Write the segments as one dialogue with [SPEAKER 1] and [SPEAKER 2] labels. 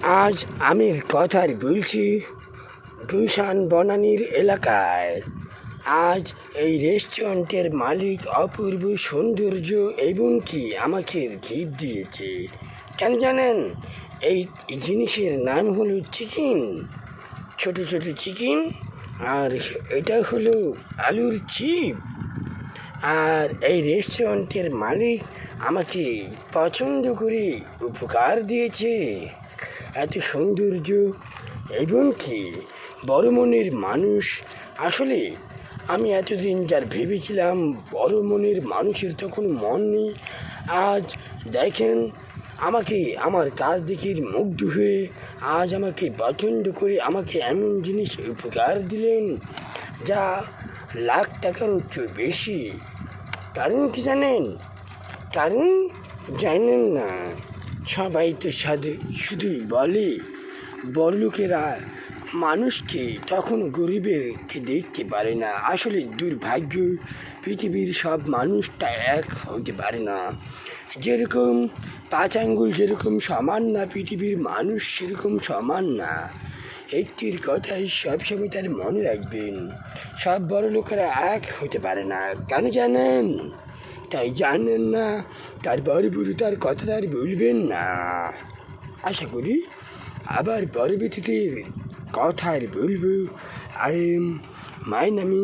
[SPEAKER 1] আজ আমি কথার বলছি গুলশান বনানীর এলাকায়। আজ এই রেস্টুরেন্টের মালিক অপূর্ব সৌন্দর্য এবং কি আমাকে গিফট দিয়েছে। কেন জানেন? এই জিনিসের নাম হলো চিকেন, ছোট ছোট চিকেন, আর এটা হলো আলুর চিপ। আর এই রেস্টুরেন্টের মালিক আমাকে পছন্দ করে উপকার দিয়েছে। এত সৌন্দর্য এবং কি বড় মনের মানুষ। আসলে আমি এতদিন যার ভেবেছিলাম বড় মনের মানুষের তো কোনো মন নেই। আজ দেখেন আমাকে আমার কাজ দেখে মুগ্ধ হয়ে আজ আমাকে পছন্দ করে আমাকে এমন জিনিস উপকার দিলেন যা লাখ টাকারও চেয়ে বেশি। কারণ কি জানেন? কারণ জানেন না, সবাই তো শুধুই বলে বড়লোকেরা মানুষকে তখন গরিবেরকে দেখতে পারে না। আসলে দুর্ভাগ্য, পৃথিবীর সব মানুষটা এক হতে পারে না। যেরকম 5 আঙ্গুল যেরকম সমান না, পৃথিবীর মানুষ সেরকম সমান না। একটির কথাই সবসময় তার মনে রাখবেন, সব বড় লোকেরা এক হতে পারে না। কেন জানেন? তাই জানেন না, তার তার কথা তার বলবেন না। আশা করি আবার পরবর্তীতে কথার বলবো। আই এম মাই নামি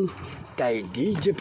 [SPEAKER 1] তাই ডিজে